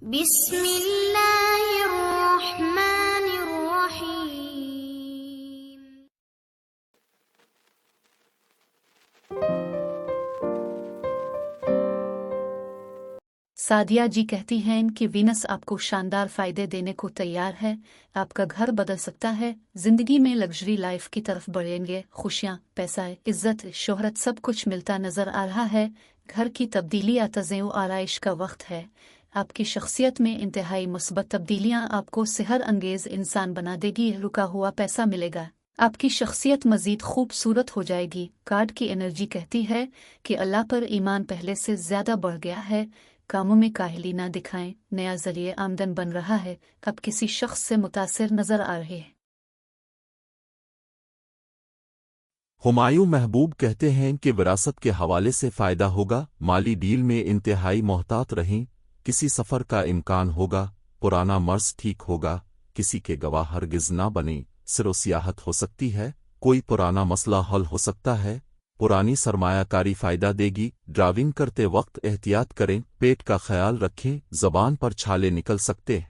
بسم اللہ الرحمن الرحیم۔ سعدیہ جی کہتی ہیں کہ وینس آپ کو شاندار فائدے دینے کو تیار ہے، آپ کا گھر بدل سکتا ہے، زندگی میں لگژری لائف کی طرف بڑھیں گے، خوشیاں، پیسہ، عزت، شہرت سب کچھ ملتا نظر آ رہا ہے، گھر کی تبدیلی یا تزئین و آرائش کا وقت ہے، آپ کی شخصیت میں انتہائی مثبت تبدیلیاں آپ کو سحر انگیز انسان بنا دے گی، رکا ہوا پیسہ ملے گا، آپ کی شخصیت مزید خوبصورت ہو جائے گی، کارڈ کی انرجی کہتی ہے کہ اللہ پر ایمان پہلے سے زیادہ بڑھ گیا ہے، کاموں میں کاہلی نہ دکھائیں، نیا ذریعہ آمدن بن رہا ہے، اب کسی شخص سے متاثر نظر آ رہے ہیں۔ ہمایوں محبوب کہتے ہیں کہ وراثت کے حوالے سے فائدہ ہوگا، مالی ڈیل میں انتہائی محتاط رہیں، کسی سفر کا امکان ہوگا، پرانا مرض ٹھیک ہوگا، کسی کے گواہ ہرگز نہ بنیں، سر و سیاحت ہو سکتی ہے، کوئی پرانا مسئلہ حل ہو سکتا ہے، پرانی سرمایہ کاری فائدہ دے گی، ڈرائیونگ کرتے وقت احتیاط کریں، پیٹ کا خیال رکھیں، زبان پر چھالے نکل سکتے ہیں۔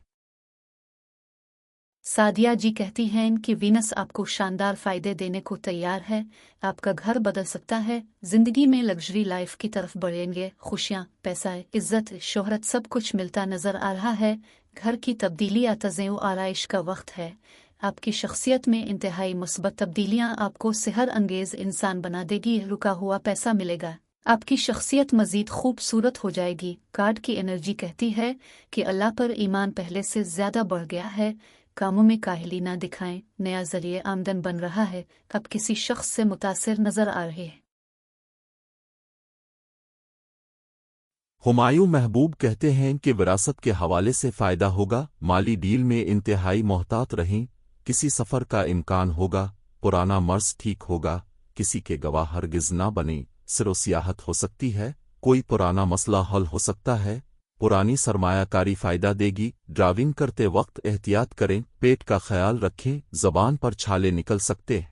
سعدیہ جی کہتی ہیں کہ وینس آپ کو شاندار فائدے دینے کو تیار ہے، آپ کا گھر بدل سکتا ہے، زندگی میں لگژری لائف کی طرف بڑھیں گے، خوشیاں، پیسہ، عزت، شہرت سب کچھ ملتا نظر آ رہا ہے، گھر کی تبدیلی یا تزئین و آرائش کا وقت ہے، آپ کی شخصیت میں انتہائی مثبت تبدیلیاں آپ کو سحر انگیز انسان بنا دے گی، رکا ہوا پیسہ ملے گا، آپ کی شخصیت مزید خوبصورت ہو جائے گی، کارڈ کی انرجی کہتی ہے کہ اللہ پر ایمان پہلے سے زیادہ بڑھ گیا ہے، کاموں میں کاہلی نہ دکھائیں، نیا ذریعہ آمدن بن رہا ہے، اب کسی شخص سے متاثر نظر آ رہے ہیں۔ ہمایوں محبوب کہتے ہیں کہ وراثت کے حوالے سے فائدہ ہوگا، مالی ڈیل میں انتہائی محتاط رہیں، کسی سفر کا امکان ہوگا، پرانا مرض ٹھیک ہوگا، کسی کے گواہ ہرگز نہ بنیں، سر و سیاحت ہو سکتی ہے، کوئی پرانا مسئلہ حل ہو سکتا ہے، پرانی سرمایہ کاری فائدہ دے گی، ڈرائیونگ کرتے وقت احتیاط کریں، پیٹ کا خیال رکھیں، زبان پر چھالے نکل سکتے ہیں۔